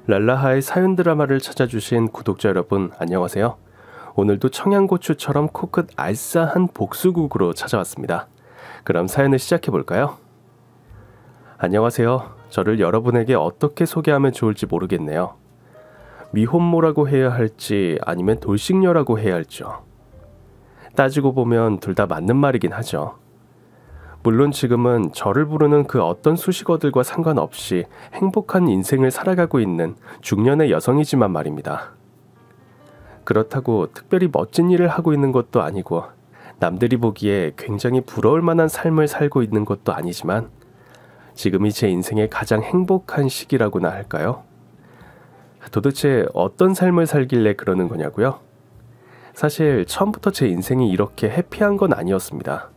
랄라하의 사연 드라마를 찾아주신 구독자 여러분, 안녕하세요. 오늘도 청양고추처럼 코끝 알싸한 복수국으로 찾아왔습니다. 그럼 사연을 시작해볼까요? 안녕하세요. 저를 여러분에게 어떻게 소개하면 좋을지 모르겠네요. 미혼모라고 해야 할지 아니면 돌싱녀라고 해야 할지요. 따지고 보면 둘 다 맞는 말이긴 하죠. 물론 지금은 저를 부르는 그 어떤 수식어들과 상관없이 행복한 인생을 살아가고 있는 중년의 여성이지만 말입니다. 그렇다고 특별히 멋진 일을 하고 있는 것도 아니고 남들이 보기에 굉장히 부러울 만한 삶을 살고 있는 것도 아니지만 지금이 제 인생의 가장 행복한 시기라고나 할까요? 도대체 어떤 삶을 살길래 그러는 거냐고요? 사실 처음부터 제 인생이 이렇게 해피한 건 아니었습니다.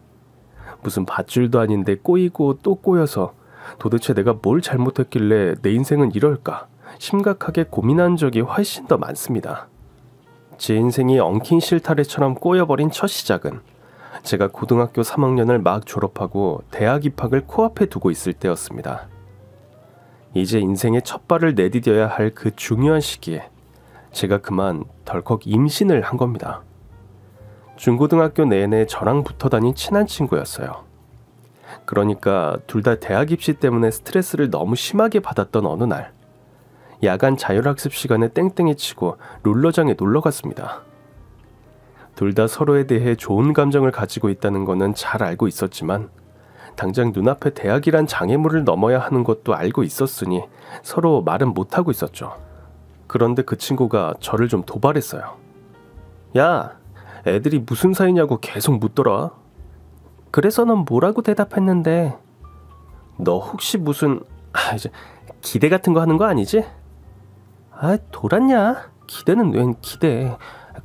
무슨 밧줄도 아닌데 꼬이고 또 꼬여서 도대체 내가 뭘 잘못했길래 내 인생은 이럴까 심각하게 고민한 적이 훨씬 더 많습니다. 제 인생이 엉킨 실타래처럼 꼬여버린 첫 시작은 제가 고등학교 3학년을 막 졸업하고 대학 입학을 코앞에 두고 있을 때였습니다. 이제 인생의 첫 발을 내디뎌야 할 그 중요한 시기에 제가 그만 덜컥 임신을 한 겁니다. 중고등학교 내내 저랑 붙어 다닌 친한 친구였어요. 그러니까 둘 다 대학 입시 때문에 스트레스를 너무 심하게 받았던 어느 날 야간 자율학습 시간에 땡땡이 치고 롤러장에 놀러 갔습니다. 둘 다 서로에 대해 좋은 감정을 가지고 있다는 거는 잘 알고 있었지만 당장 눈앞에 대학이란 장애물을 넘어야 하는 것도 알고 있었으니 서로 말은 못하고 있었죠. 그런데 그 친구가 저를 좀 도발했어요. 야! 애들이 무슨 사이냐고 계속 묻더라. 그래서 넌 뭐라고 대답했는데? 너 혹시 무슨 이제 기대 같은 거 하는 거 아니지? 아, 돌았냐? 기대는 웬 기대.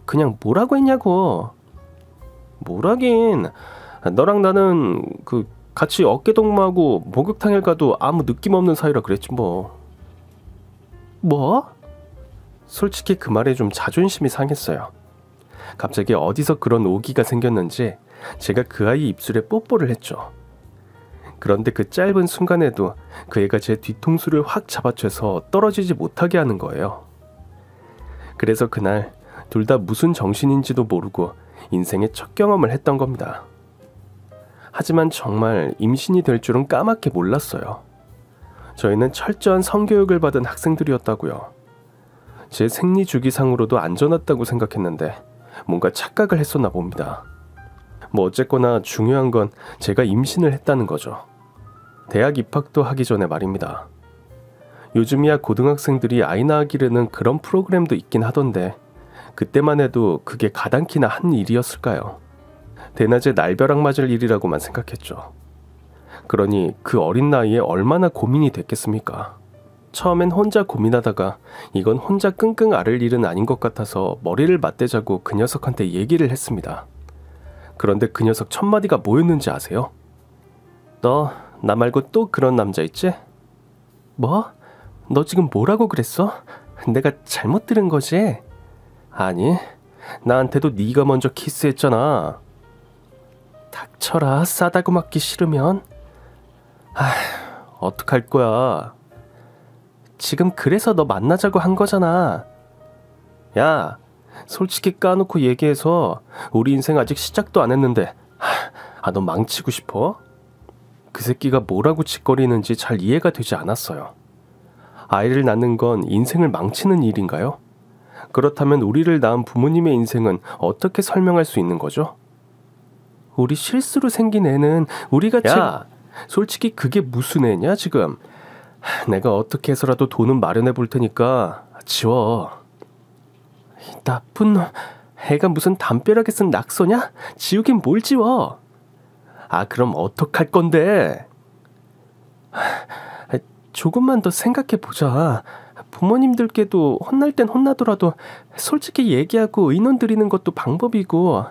그냥 뭐라고 했냐고. 뭐라긴. 너랑 나는 같이 어깨동무하고 목욕탕에 가도 아무 느낌 없는 사이라 그랬지 뭐. 뭐? 솔직히 그 말에 좀 자존심이 상했어요. 갑자기 어디서 그런 오기가 생겼는지 제가 그 아이 입술에 뽀뽀를 했죠. 그런데 그 짧은 순간에도 그 애가 제 뒤통수를 확 잡아채서 떨어지지 못하게 하는 거예요. 그래서 그날 둘 다 무슨 정신인지도 모르고 인생의 첫 경험을 했던 겁니다. 하지만 정말 임신이 될 줄은 까맣게 몰랐어요. 저희는 철저한 성교육을 받은 학생들이었다고요. 제 생리 주기상으로도 안전했다고 생각했는데 뭔가 착각을 했었나 봅니다. 뭐 어쨌거나 중요한 건 제가 임신을 했다는 거죠. 대학 입학도 하기 전에 말입니다. 요즘이야 고등학생들이 아이 낳기르는 그런 프로그램도 있긴 하던데 그때만 해도 그게 가당키나 한 일이었을까요? 대낮에 날벼락 맞을 일이라고만 생각했죠. 그러니 그 어린 나이에 얼마나 고민이 됐겠습니까? 처음엔 혼자 고민하다가 이건 혼자 끙끙 앓을 일은 아닌 것 같아서 머리를 맞대자고 그 녀석한테 얘기를 했습니다. 그런데 그 녀석 첫마디가 뭐였는지 아세요? 너 나 말고 또 그런 남자 있지? 뭐? 너 지금 뭐라고 그랬어? 내가 잘못 들은 거지? 아니, 나한테도 네가 먼저 키스했잖아. 닥쳐라, 싸다고 맞기 싫으면. 어떡할 거야. 지금 그래서 너 만나자고 한 거잖아. 야, 솔직히 까놓고 얘기해서 우리 인생 아직 시작도 안 했는데 너 망치고 싶어? 그 새끼가 뭐라고 짓거리는지 잘 이해가 되지 않았어요. 아이를 낳는 건 인생을 망치는 일인가요? 그렇다면 우리를 낳은 부모님의 인생은 어떻게 설명할 수 있는 거죠? 우리 실수로 생긴 애는 우리가 야, 솔직히 그게 무슨 애냐 지금? 내가 어떻게 해서라도 돈은 마련해 볼 테니까 지워. 나쁜 놈. 애가 무슨 담벼락에 쓴 낙서냐? 지우긴 뭘 지워. 그럼 어떡할 건데? 조금만 더 생각해 보자. 부모님들께도 혼날 땐 혼나더라도 솔직히 얘기하고 의논 드리는 것도 방법이고.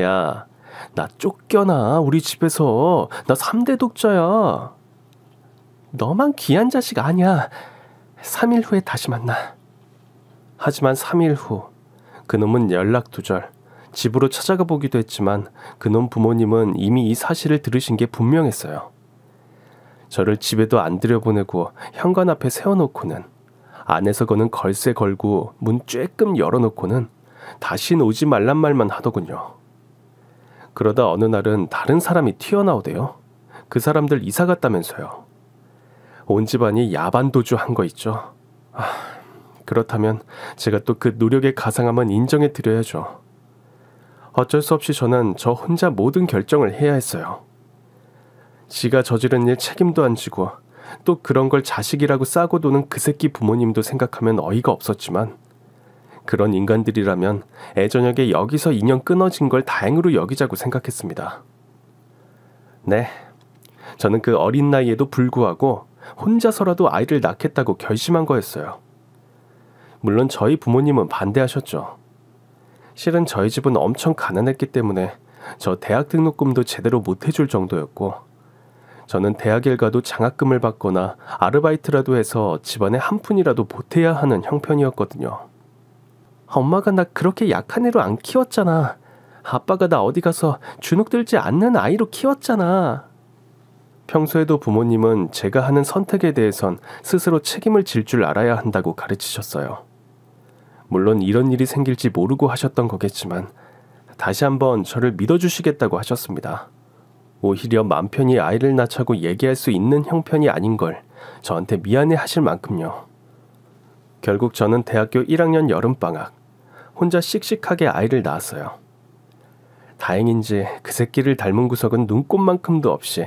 야, 나 쫓겨나. 우리 집에서. 나 3대 독자야. 너만 귀한 자식 아니야. 3일 후에 다시 만나. 하지만 3일 후 그놈은 연락 두절. 집으로 찾아가 보기도 했지만 그놈 부모님은 이미 이 사실을 들으신 게 분명했어요. 저를 집에도 안 들여보내고 현관 앞에 세워놓고는, 안에서 거는 걸쇠 걸고 문 쬐끔 열어놓고는 다신 오지 말란 말만 하더군요. 그러다 어느 날은 다른 사람이 튀어나오대요. 그 사람들 이사 갔다면서요. 온 집안이 야반도주 한 거 있죠. 그렇다면 제가 또 그 노력의 가상함은 인정해 드려야죠. 어쩔 수 없이 저는 저 혼자 모든 결정을 해야 했어요. 지가 저지른 일 책임도 안 지고 또 그런 걸 자식이라고 싸고 도는 그 새끼 부모님도 생각하면 어이가 없었지만, 그런 인간들이라면 애저녁에 여기서 인연 끊어진 걸 다행으로 여기자고 생각했습니다. 네, 저는 그 어린 나이에도 불구하고 혼자서라도 아이를 낳겠다고 결심한 거였어요. 물론 저희 부모님은 반대하셨죠. 실은 저희 집은 엄청 가난했기 때문에 저 대학 등록금도 제대로 못 해줄 정도였고, 저는 대학을 가도 장학금을 받거나 아르바이트라도 해서 집안에 한 푼이라도 보태야 하는 형편이었거든요. 엄마가 나 그렇게 약한 애로 안 키웠잖아. 아빠가 나 어디 가서 주눅들지 않는 아이로 키웠잖아. 평소에도 부모님은 제가 하는 선택에 대해선 스스로 책임을 질 줄 알아야 한다고 가르치셨어요. 물론 이런 일이 생길지 모르고 하셨던 거겠지만 다시 한번 저를 믿어주시겠다고 하셨습니다. 오히려 맘 편히 아이를 낳자고 얘기할 수 있는 형편이 아닌 걸 저한테 미안해 하실 만큼요. 결국 저는 대학교 1학년 여름방학 혼자 씩씩하게 아이를 낳았어요. 다행인지 그 새끼를 닮은 구석은 눈꼽만큼도 없이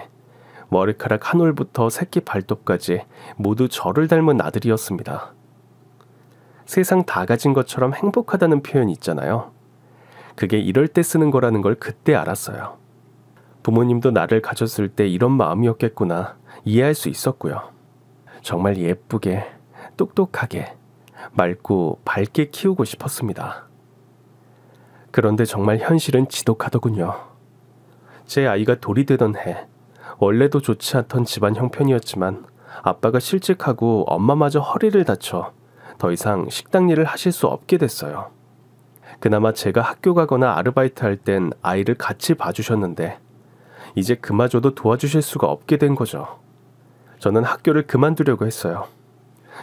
머리카락 한 올부터 새끼 발톱까지 모두 저를 닮은 아들이었습니다. 세상 다 가진 것처럼 행복하다는 표현 있잖아요. 그게 이럴 때 쓰는 거라는 걸 그때 알았어요. 부모님도 나를 가졌을 때 이런 마음이었겠구나 이해할 수 있었고요. 정말 예쁘게, 똑똑하게, 맑고 밝게 키우고 싶었습니다. 그런데 정말 현실은 지독하더군요. 제 아이가 돌이 되던 해, 원래도 좋지 않던 집안 형편이었지만 아빠가 실직하고 엄마마저 허리를 다쳐 더 이상 식당 일을 하실 수 없게 됐어요. 그나마 제가 학교 가거나 아르바이트 할 땐 아이를 같이 봐주셨는데 이제 그마저도 도와주실 수가 없게 된 거죠. 저는 학교를 그만두려고 했어요.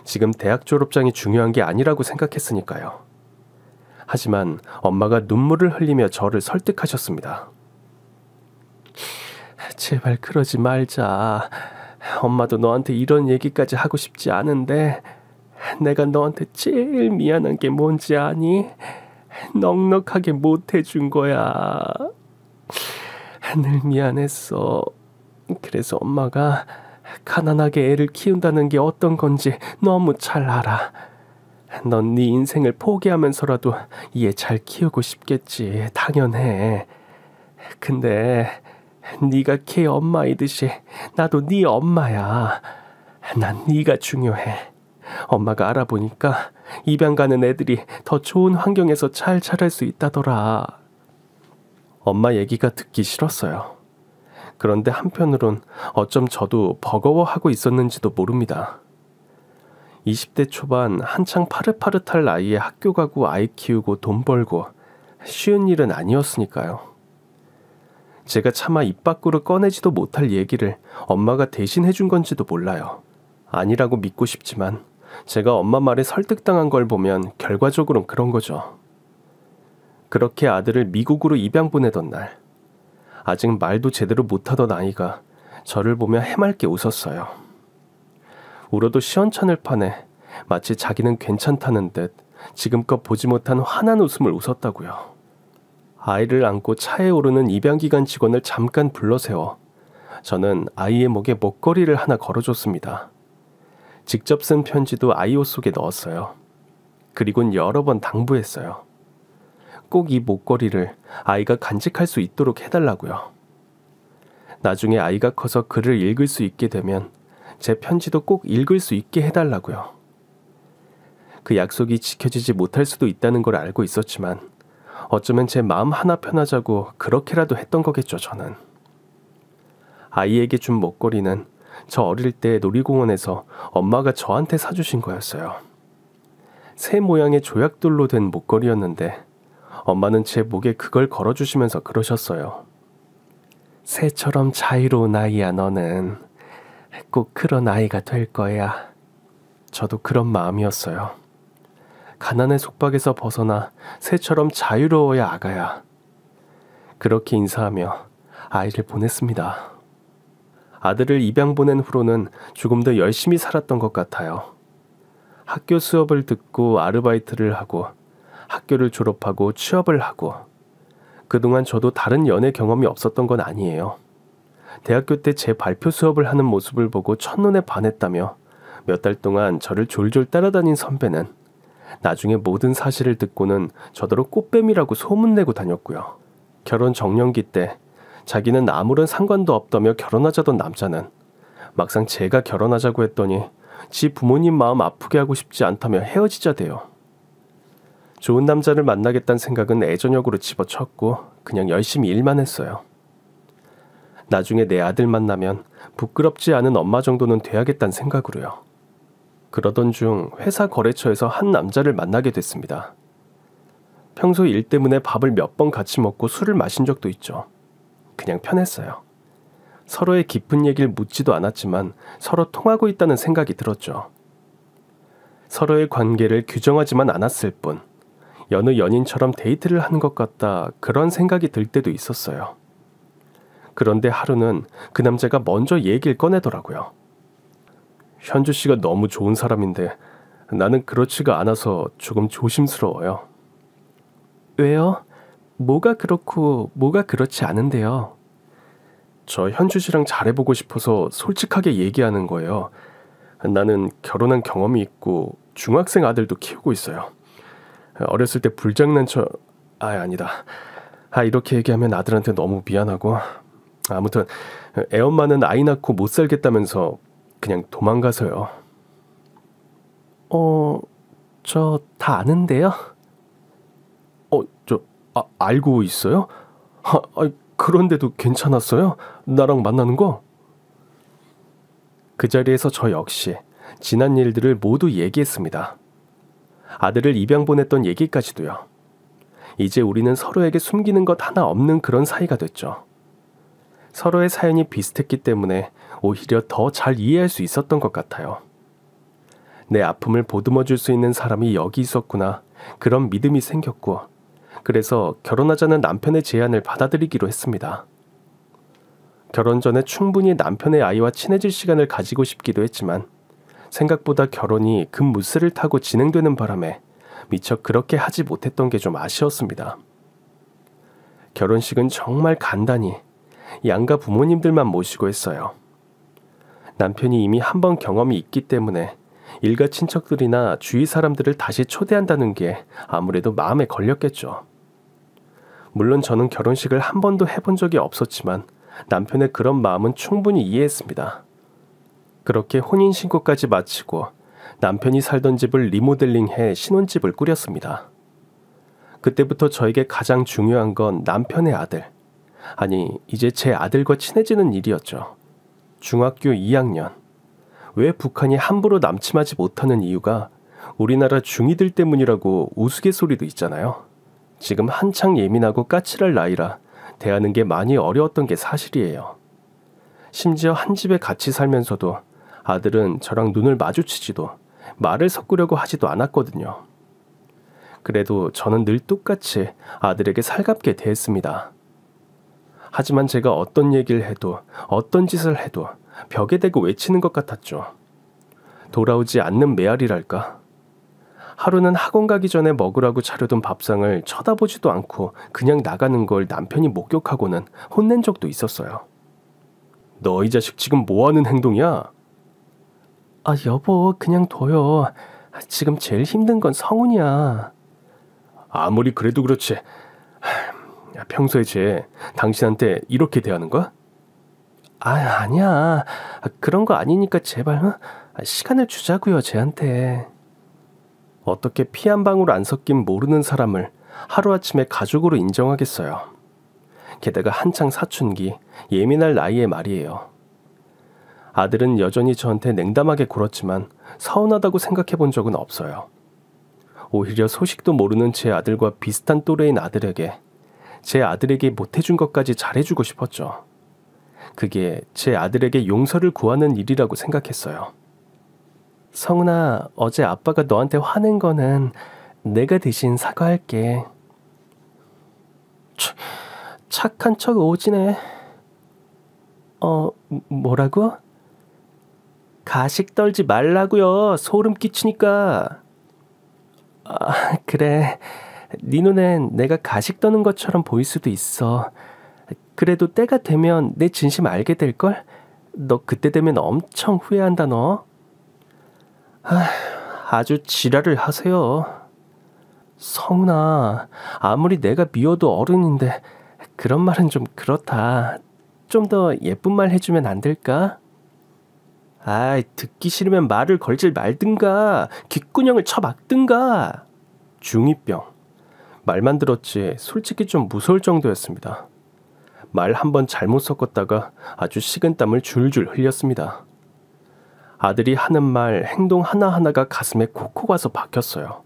지금 대학 졸업장이 중요한 게 아니라고 생각했으니까요. 하지만 엄마가 눈물을 흘리며 저를 설득하셨습니다. 제발 그러지 말자. 엄마도 너한테 이런 얘기까지 하고 싶지 않은데 내가 너한테 제일 미안한 게 뭔지 아니? 넉넉하게 못 해준 거야. 늘 미안했어. 그래서 엄마가 가난하게 애를 키운다는 게 어떤 건지 너무 잘 알아. 넌 네 인생을 포기하면서라도 얘 잘 키우고 싶겠지. 당연해. 근데 네가 걔 엄마이듯이 나도 네 엄마야. 난 네가 중요해. 엄마가 알아보니까 입양 가는 애들이 더 좋은 환경에서 잘 자랄 수 있다더라. 엄마 얘기가 듣기 싫었어요. 그런데 한편으론 어쩜 저도 버거워하고 있었는지도 모릅니다. 20대 초반 한창 파릇파릇할 나이에 학교 가고 아이 키우고 돈 벌고 쉬운 일은 아니었으니까요. 제가 차마 입 밖으로 꺼내지도 못할 얘기를 엄마가 대신 해준 건지도 몰라요. 아니라고 믿고 싶지만 제가 엄마 말에 설득당한 걸 보면 결과적으로는 그런 거죠. 그렇게 아들을 미국으로 입양 보내던 날, 아직 말도 제대로 못하던 아이가 저를 보며 해맑게 웃었어요. 울어도 시원찮을 판에 마치 자기는 괜찮다는 듯 지금껏 보지 못한 환한 웃음을 웃었다고요. 아이를 안고 차에 오르는 입양기관 직원을 잠깐 불러세워 저는 아이의 목에 목걸이를 하나 걸어줬습니다. 직접 쓴 편지도 아이 옷 속에 넣었어요. 그리곤 여러 번 당부했어요. 꼭 이 목걸이를 아이가 간직할 수 있도록 해달라고요. 나중에 아이가 커서 글을 읽을 수 있게 되면 제 편지도 꼭 읽을 수 있게 해달라고요. 그 약속이 지켜지지 못할 수도 있다는 걸 알고 있었지만 어쩌면 제 마음 하나 편하자고 그렇게라도 했던 거겠죠, 저는. 아이에게 준 목걸이는 저 어릴 때 놀이공원에서 엄마가 저한테 사주신 거였어요. 새 모양의 조약돌로 된 목걸이였는데 엄마는 제 목에 그걸 걸어주시면서 그러셨어요. 새처럼 자유로운 아이야 너는. 꼭 그런 아이가 될 거야. 저도 그런 마음이었어요. 가난의 속박에서 벗어나 새처럼 자유로워야 아가야. 그렇게 인사하며 아이를 보냈습니다. 아들을 입양 보낸 후로는 조금 더 열심히 살았던 것 같아요. 학교 수업을 듣고 아르바이트를 하고 학교를 졸업하고 취업을 하고 그동안 저도 다른 연애 경험이 없었던 건 아니에요. 대학교 때 제 발표 수업을 하는 모습을 보고 첫눈에 반했다며 몇 달 동안 저를 졸졸 따라다닌 선배는 나중에 모든 사실을 듣고는 저더러 꽃뱀이라고 소문내고 다녔고요. 결혼 정년기 때 자기는 아무런 상관도 없다며 결혼하자던 남자는 막상 제가 결혼하자고 했더니 지 부모님 마음 아프게 하고 싶지 않다며 헤어지자대요. 좋은 남자를 만나겠다는 생각은 애저녁으로 집어쳤고 그냥 열심히 일만 했어요. 나중에 내 아들 만나면 부끄럽지 않은 엄마 정도는 돼야겠다는 생각으로요. 그러던 중 회사 거래처에서 한 남자를 만나게 됐습니다. 평소 일 때문에 밥을 몇 번 같이 먹고 술을 마신 적도 있죠. 그냥 편했어요. 서로의 깊은 얘기를 묻지도 않았지만 서로 통하고 있다는 생각이 들었죠. 서로의 관계를 규정하지만 않았을 뿐 여느 연인처럼 데이트를 하는 것 같다 그런 생각이 들 때도 있었어요. 그런데 하루는 그 남자가 먼저 얘기를 꺼내더라고요. 현주 씨가 너무 좋은 사람인데 나는 그렇지가 않아서 조금 조심스러워요. 왜요? 뭐가 그렇고 뭐가 그렇지 않은데요. 저 현주 씨랑 잘해보고 싶어서 솔직하게 얘기하는 거예요. 나는 결혼한 경험이 있고 중학생 아들도 키우고 있어요. 어렸을 때 아니다. 이렇게 얘기하면 아들한테 너무 미안하고 아무튼 애엄마는 아이 낳고 못 살겠다면서 그냥 도망가서요. 저 다 아는데요. 알고 있어요? 그런데도 괜찮았어요? 나랑 만나는 거? 그 자리에서 저 역시 지난 일들을 모두 얘기했습니다. 아들을 입양 보냈던 얘기까지도요. 이제 우리는 서로에게 숨기는 것 하나 없는 그런 사이가 됐죠. 서로의 사연이 비슷했기 때문에 오히려 더 잘 이해할 수 있었던 것 같아요. 내 아픔을 보듬어 줄 수 있는 사람이 여기 있었구나. 그런 믿음이 생겼고 그래서 결혼하자는 남편의 제안을 받아들이기로 했습니다. 결혼 전에 충분히 남편의 아이와 친해질 시간을 가지고 싶기도 했지만 생각보다 결혼이 급무쇠를 타고 진행되는 바람에 미처 그렇게 하지 못했던 게 좀 아쉬웠습니다. 결혼식은 정말 간단히 양가 부모님들만 모시고 했어요. 남편이 이미 한 번 경험이 있기 때문에 일가 친척들이나 주위 사람들을 다시 초대한다는 게 아무래도 마음에 걸렸겠죠. 물론 저는 결혼식을 한 번도 해본 적이 없었지만 남편의 그런 마음은 충분히 이해했습니다. 그렇게 혼인신고까지 마치고 남편이 살던 집을 리모델링해 신혼집을 꾸렸습니다. 그때부터 저에게 가장 중요한 건 남편의 아들, 아니 이제 제 아들과 친해지는 일이었죠. 중학교 2학년. 왜 북한이 함부로 남침하지 못하는 이유가 우리나라 중이들 때문이라고 우스갯소리도 있잖아요. 지금 한창 예민하고 까칠할 나이라 대하는 게 많이 어려웠던 게 사실이에요. 심지어 한 집에 같이 살면서도 아들은 저랑 눈을 마주치지도 말을 섞으려고 하지도 않았거든요. 그래도 저는 늘 똑같이 아들에게 살갑게 대했습니다. 하지만 제가 어떤 얘기를 해도 어떤 짓을 해도 벽에 대고 외치는 것 같았죠. 돌아오지 않는 메아리랄까. 하루는 학원 가기 전에 먹으라고 차려둔 밥상을 쳐다보지도 않고 그냥 나가는 걸 남편이 목격하고는 혼낸 적도 있었어요. 너 이 자식 지금 뭐하는 행동이야? 여보 그냥 둬요. 지금 제일 힘든 건 성훈이야. 아무리 그래도 그렇지. 평소에 쟤 당신한테 이렇게 대하는 거야? 아니야. 그런 거 아니니까 제발 시간을 주자고요 쟤한테. 어떻게 피 한 방울 안 섞인 모르는 사람을 하루아침에 가족으로 인정하겠어요. 게다가 한창 사춘기, 예민할 나이에 말이에요. 아들은 여전히 저한테 냉담하게 굴었지만 서운하다고 생각해 본 적은 없어요. 오히려 소식도 모르는 제 아들과 비슷한 또래인 아들에게 제 아들에게 못해준 것까지 잘해주고 싶었죠. 그게 제 아들에게 용서를 구하는 일이라고 생각했어요. 성훈아, 어제 아빠가 너한테 화낸 거는 내가 대신 사과할게. 착한 척 오지네. 뭐라고? 가식 떨지 말라고요. 소름 끼치니까. 그래. 네 눈엔 내가 가식 떠는 것처럼 보일 수도 있어. 그래도 때가 되면 내 진심 알게 될걸? 너 그때 되면 엄청 후회한다 너. 아주 지랄을 하세요. 성훈아, 아무리 내가 미워도 어른인데 그런 말은 좀 그렇다. 좀 더 예쁜 말 해주면 안 될까? 듣기 싫으면 말을 걸질 말든가 귓구녕을 쳐막든가. 중2병. 말만 들었지 솔직히 좀 무서울 정도였습니다. 말 한 번 잘못 섞었다가 아주 식은땀을 줄줄 흘렸습니다. 아들이 하는 말, 행동 하나하나가 가슴에 콕콕 와서 박혔어요.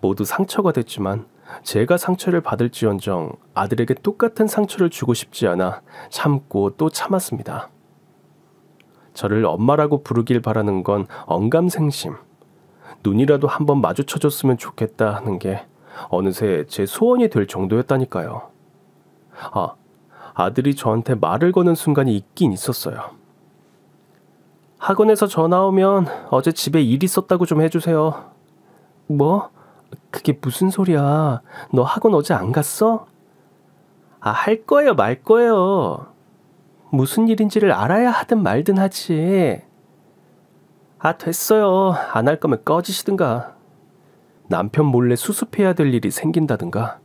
모두 상처가 됐지만 제가 상처를 받을지언정 아들에게 똑같은 상처를 주고 싶지 않아 참고 또 참았습니다. 저를 엄마라고 부르길 바라는 건 언감생심. 눈이라도 한번 마주쳐줬으면 좋겠다 하는 게 어느새 제 소원이 될 정도였다니까요. 아들이 저한테 말을 거는 순간이 있긴 있었어요. 학원에서 전화 오면 어제 집에 일 있었다고 좀 해주세요. 뭐? 그게 무슨 소리야? 너 학원 어제 안 갔어? 할 거예요, 말 거예요. 무슨 일인지를 알아야 하든 말든 하지. 됐어요. 안 할 거면 꺼지시든가. 남편 몰래 수습해야 될 일이 생긴다든가.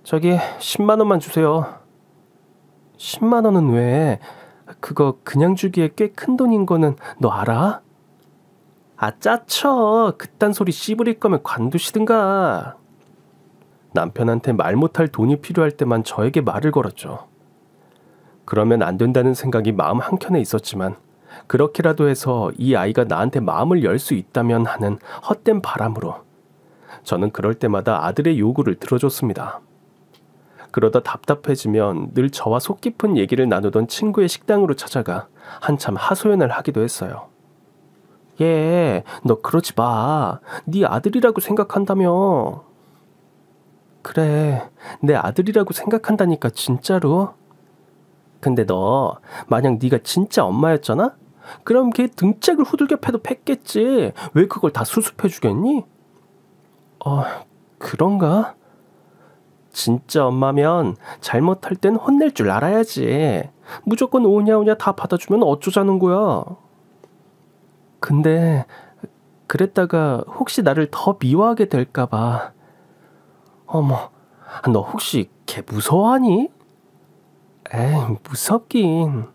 저기 10만 원만 주세요. 10만 원은 왜? 그거 그냥 주기에 꽤 큰 돈인 거는 너 알아? 짜쳐. 그딴 소리 씨부릴 거면 관두시든가. 남편한테 말 못할 돈이 필요할 때만 저에게 말을 걸었죠. 그러면 안 된다는 생각이 마음 한켠에 있었지만 그렇게라도 해서 이 아이가 나한테 마음을 열 수 있다면 하는 헛된 바람으로 저는 그럴 때마다 아들의 요구를 들어줬습니다. 그러다 답답해지면 늘 저와 속 깊은 얘기를 나누던 친구의 식당으로 찾아가 한참 하소연을 하기도 했어요. 너 그러지 마. 네 아들이라고 생각한다며. 그래, 내 아들이라고 생각한다니까 진짜로. 근데 너 만약 네가 진짜 엄마였잖아? 그럼 걔 등짝을 후들겨 패도 팼겠지. 왜 그걸 다 수습해 주겠니? 그런가? 진짜 엄마면 잘못할 땐 혼낼 줄 알아야지. 무조건 오냐오냐 다 받아주면 어쩌자는 거야. 근데 그랬다가 혹시 나를 더 미워하게 될까 봐. 어머, 너 혹시 걔 무서워하니? 에이, 무섭긴.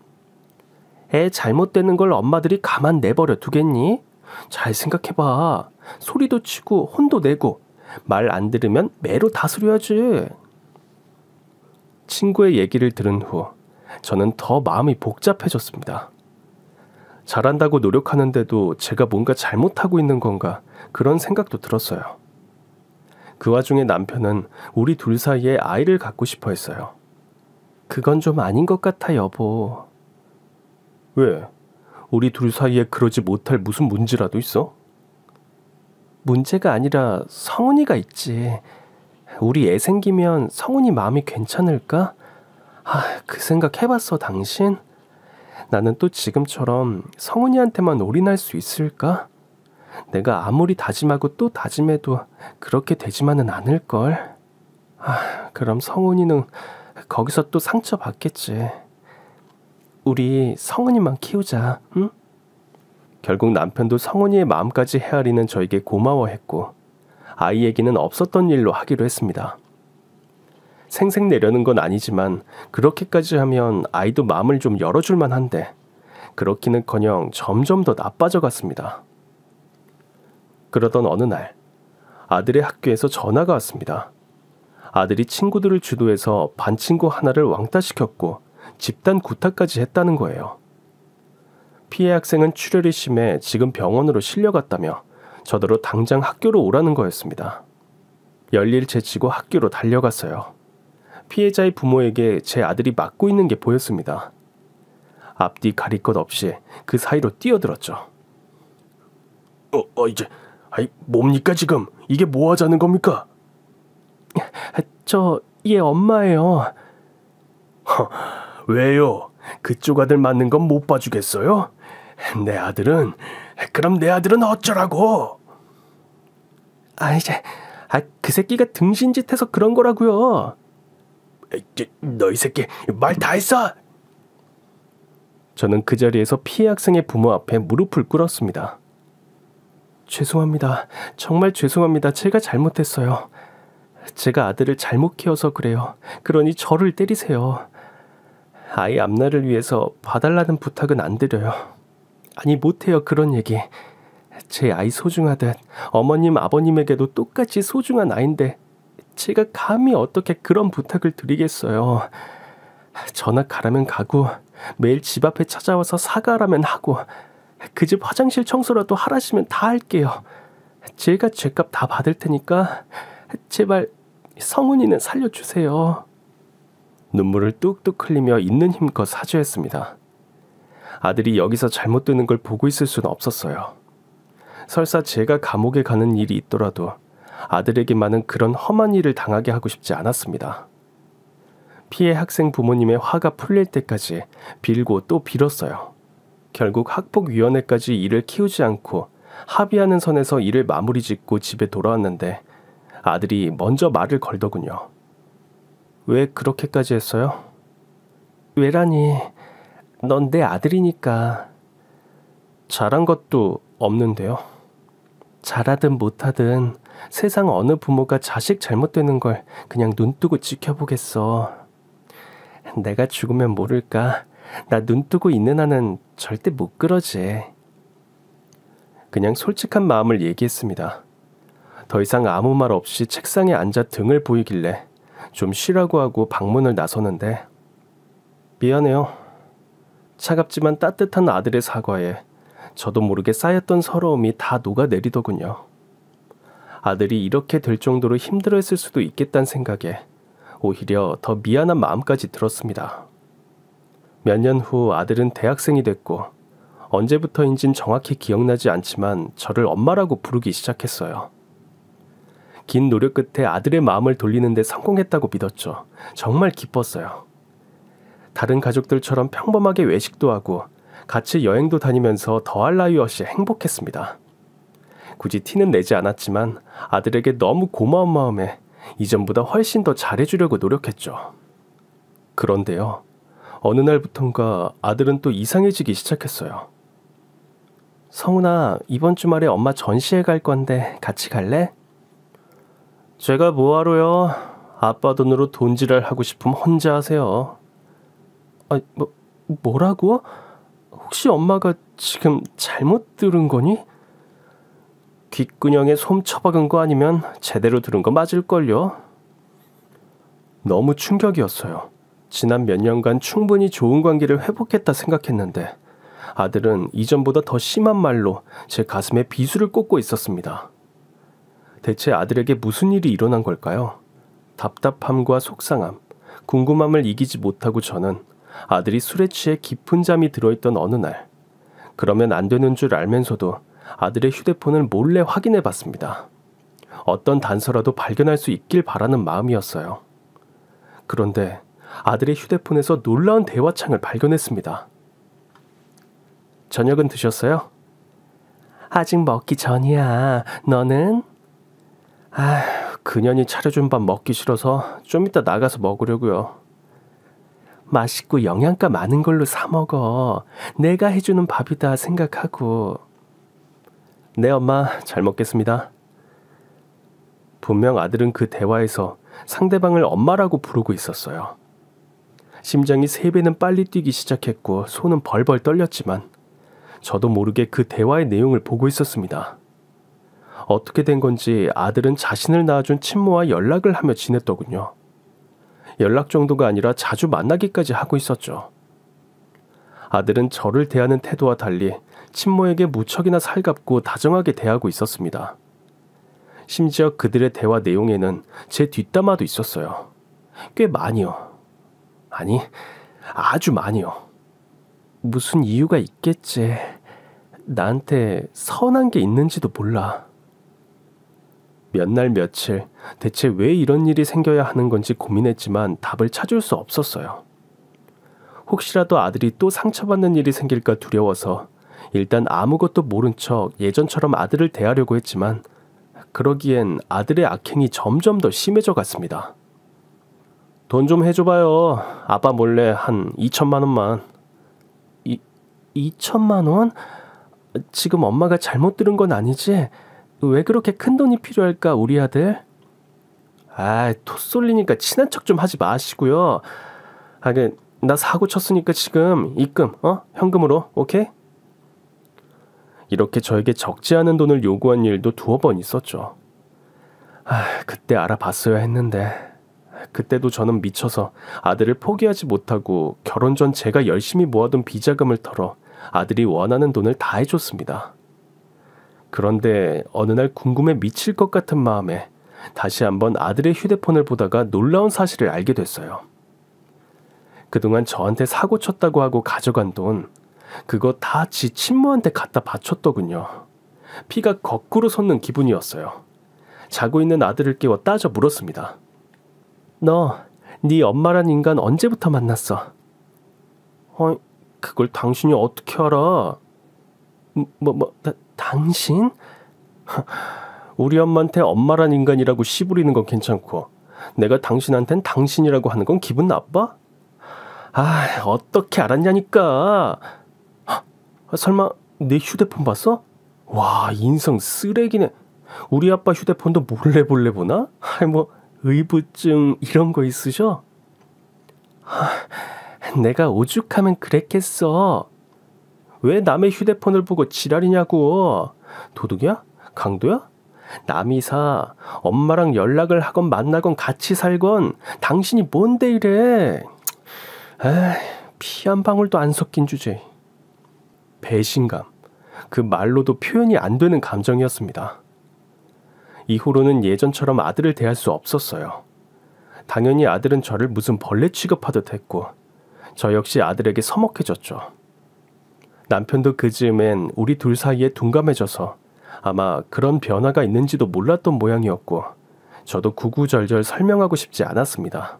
애 잘못되는 걸 엄마들이 가만 내버려 두겠니? 잘 생각해봐. 소리도 치고 혼도 내고 말 안 들으면 매로 다스려야지. 친구의 얘기를 들은 후 저는 더 마음이 복잡해졌습니다. 잘한다고 노력하는데도 제가 뭔가 잘못하고 있는 건가 그런 생각도 들었어요. 그 와중에 남편은 우리 둘 사이에 아이를 갖고 싶어 했어요. 그건 좀 아닌 것 같아 여보. 왜? 우리 둘 사이에 그러지 못할 무슨 문제라도 있어? 문제가 아니라 성훈이가 있지. 우리 애 생기면 성훈이 마음이 괜찮을까? 그 생각 해봤어 당신? 나는 또 지금처럼 성훈이한테만 올인할 수 있을까? 내가 아무리 다짐하고 또 다짐해도 그렇게 되지만은 않을걸. 그럼 성훈이는 거기서 또 상처받겠지. 우리 성훈이만 키우자, 응? 결국 남편도 성훈이의 마음까지 헤아리는 저에게 고마워했고 아이 얘기는 없었던 일로 하기로 했습니다. 생색 내려는 건 아니지만 그렇게까지 하면 아이도 마음을 좀 열어줄만 한데 그렇기는커녕 점점 더 나빠져 갔습니다. 그러던 어느 날 아들의 학교에서 전화가 왔습니다. 아들이 친구들을 주도해서 반 친구 하나를 왕따시켰고 집단 구타까지 했다는 거예요. 피해 학생은 출혈이 심해 지금 병원으로 실려갔다며 저더러 당장 학교로 오라는 거였습니다. 열일 제치고 학교로 달려갔어요. 피해자의 부모에게 제 아들이 맞고 있는 게 보였습니다. 앞뒤 가릴 것 없이 그 사이로 뛰어들었죠. 이제 뭡니까 지금? 이게 뭐 하자는 겁니까? 얘 엄마예요. 왜요? 그쪽 아들 맞는 건 못 봐주겠어요? 그럼 내 아들은 어쩌라고? 그 새끼가 등신짓해서 그런 거라고요. 너 이 새끼 말 다 했어? 저는 그 자리에서 피해 학생의 부모 앞에 무릎을 꿇었습니다. 죄송합니다. 정말 죄송합니다. 제가 잘못했어요. 제가 아들을 잘못 키워서 그래요. 그러니 저를 때리세요. 아이 앞날을 위해서 봐달라는 부탁은 안 드려요. 아니 못해요 그런 얘기. 제 아이 소중하듯 어머님 아버님에게도 똑같이 소중한 아이인데 제가 감히 어떻게 그런 부탁을 드리겠어요. 전학 가라면 가고 매일 집 앞에 찾아와서 사과하라면 하고 그 집 화장실 청소라도 하라시면 다 할게요. 제가 죗값 다 받을 테니까 제발 성훈이는 살려주세요. 눈물을 뚝뚝 흘리며 있는 힘껏 사죄했습니다. 아들이 여기서 잘못 드는 걸 보고 있을 수는 없었어요. 설사 제가 감옥에 가는 일이 있더라도 아들에게만은 그런 험한 일을 당하게 하고 싶지 않았습니다. 피해 학생 부모님의 화가 풀릴 때까지 빌고 또 빌었어요. 결국 학폭위원회까지 이를 키우지 않고 합의하는 선에서 일을 마무리 짓고 집에 돌아왔는데 아들이 먼저 말을 걸더군요. 왜 그렇게까지 했어요? 왜라니, 넌 내 아들이니까. 잘한 것도 없는데요. 잘하든 못하든 세상 어느 부모가 자식 잘못되는 걸 그냥 눈뜨고 지켜보겠어. 내가 죽으면 모를까? 나 눈뜨고 있는 한은 절대 못 그러지. 그냥 솔직한 마음을 얘기했습니다. 더 이상 아무 말 없이 책상에 앉아 등을 보이길래 좀 쉬라고 하고 방문을 나서는데 미안해요. 차갑지만 따뜻한 아들의 사과에 저도 모르게 쌓였던 서러움이 다 녹아내리더군요. 아들이 이렇게 될 정도로 힘들어했을 수도 있겠다는 생각에 오히려 더 미안한 마음까지 들었습니다. 몇 년 후 아들은 대학생이 됐고 언제부터인진 정확히 기억나지 않지만 저를 엄마라고 부르기 시작했어요. 긴 노력 끝에 아들의 마음을 돌리는 데 성공했다고 믿었죠. 정말 기뻤어요. 다른 가족들처럼 평범하게 외식도 하고 같이 여행도 다니면서 더할 나위 없이 행복했습니다. 굳이 티는 내지 않았지만 아들에게 너무 고마운 마음에 이전보다 훨씬 더 잘해주려고 노력했죠. 그런데요. 어느 날부턴가 아들은 또 이상해지기 시작했어요. 성훈아, 이번 주말에 엄마 전시회 갈 건데 같이 갈래? 제가 뭐하러요? 아빠 돈으로 돈지랄 하고 싶으면 혼자 하세요. 뭐라고? 혹시 엄마가 지금 잘못 들은 거니? 귓구녕에 솜 처박은 거 아니면 제대로 들은 거 맞을걸요? 너무 충격이었어요. 지난 몇 년간 충분히 좋은 관계를 회복했다 생각했는데 아들은 이전보다 더 심한 말로 제 가슴에 비수를 꽂고 있었습니다. 대체 아들에게 무슨 일이 일어난 걸까요? 답답함과 속상함, 궁금함을 이기지 못하고 저는 아들이 술에 취해 깊은 잠이 들어있던 어느 날, 그러면 안 되는 줄 알면서도 아들의 휴대폰을 몰래 확인해 봤습니다. 어떤 단서라도 발견할 수 있길 바라는 마음이었어요. 그런데 아들의 휴대폰에서 놀라운 대화창을 발견했습니다. 저녁은 드셨어요? 아직 먹기 전이야. 너는? 그년이 차려준 밥 먹기 싫어서 좀 이따 나가서 먹으려고요. 맛있고 영양가 많은 걸로 사 먹어. 내가 해주는 밥이다 생각하고. 네, 엄마 잘 먹겠습니다. 분명 아들은 그 대화에서 상대방을 엄마라고 부르고 있었어요. 심장이 3배는 빨리 뛰기 시작했고 손은 벌벌 떨렸지만 저도 모르게 그 대화의 내용을 보고 있었습니다. 어떻게 된 건지 아들은 자신을 낳아준 친모와 연락을 하며 지냈더군요. 연락 정도가 아니라 자주 만나기까지 하고 있었죠. 아들은 저를 대하는 태도와 달리 친모에게 무척이나 살갑고 다정하게 대하고 있었습니다. 심지어 그들의 대화 내용에는 제 뒷담화도 있었어요. 꽤 많이요. 아니, 아주 많이요. 무슨 이유가 있겠지. 나한테 서운한 게 있는지도 몰라. 몇 날 며칠 대체 왜 이런 일이 생겨야 하는 건지 고민했지만 답을 찾을 수 없었어요. 혹시라도 아들이 또 상처받는 일이 생길까 두려워서 일단 아무것도 모른 척 예전처럼 아들을 대하려고 했지만 그러기엔 아들의 악행이 점점 더 심해져 갔습니다. 돈 좀 해줘봐요. 아빠 몰래 한 2천만 원만. 2천만 원? 지금 엄마가 잘못 들은 건 아니지? 왜 그렇게 큰 돈이 필요할까 우리 아들? 토 쏠리니까 친한 척 좀 하지 마시고요. 나 사고 쳤으니까 지금 입금, 현금으로, 오케이? 이렇게 저에게 적지 않은 돈을 요구한 일도 두어 번 있었죠. 그때 알아봤어야 했는데 그때도 저는 미쳐서 아들을 포기하지 못하고 결혼 전 제가 열심히 모아둔 비자금을 털어 아들이 원하는 돈을 다 해줬습니다. 그런데 어느 날 궁금해 미칠 것 같은 마음에 다시 한번 아들의 휴대폰을 보다가 놀라운 사실을 알게 됐어요. 그동안 저한테 사고 쳤다고 하고 가져간 돈, 그거 다 지 친모한테 갖다 바쳤더군요. 피가 거꾸로 솟는 기분이었어요. 자고 있는 아들을 깨워 따져 물었습니다. 너, 네 엄마란 인간 언제부터 만났어? 그걸 당신이 어떻게 알아? 당신? 우리 엄마한테 엄마란 인간이라고 씨부리는 건 괜찮고 내가 당신한텐 당신이라고 하는 건 기분 나빠? 어떻게 알았냐니까. 설마 내 휴대폰 봤어? 와, 인성 쓰레기네. 우리 아빠 휴대폰도 몰래 보나? 의부증 이런 거 있으셔? 내가 오죽하면 그랬겠어. 왜 남의 휴대폰을 보고 지랄이냐고. 도둑이야? 강도야? 남이사 엄마랑 연락을 하건 만나건 같이 살건 당신이 뭔데 이래. 피 한 방울도 안 섞인 주제. 배신감, 그 말로도 표현이 안 되는 감정이었습니다. 이후로는 예전처럼 아들을 대할 수 없었어요. 당연히 아들은 저를 무슨 벌레 취급하듯 했고 저 역시 아들에게 서먹해졌죠. 남편도 그 즈음엔 우리 둘 사이에 둔감해져서 아마 그런 변화가 있는지도 몰랐던 모양이었고 저도 구구절절 설명하고 싶지 않았습니다.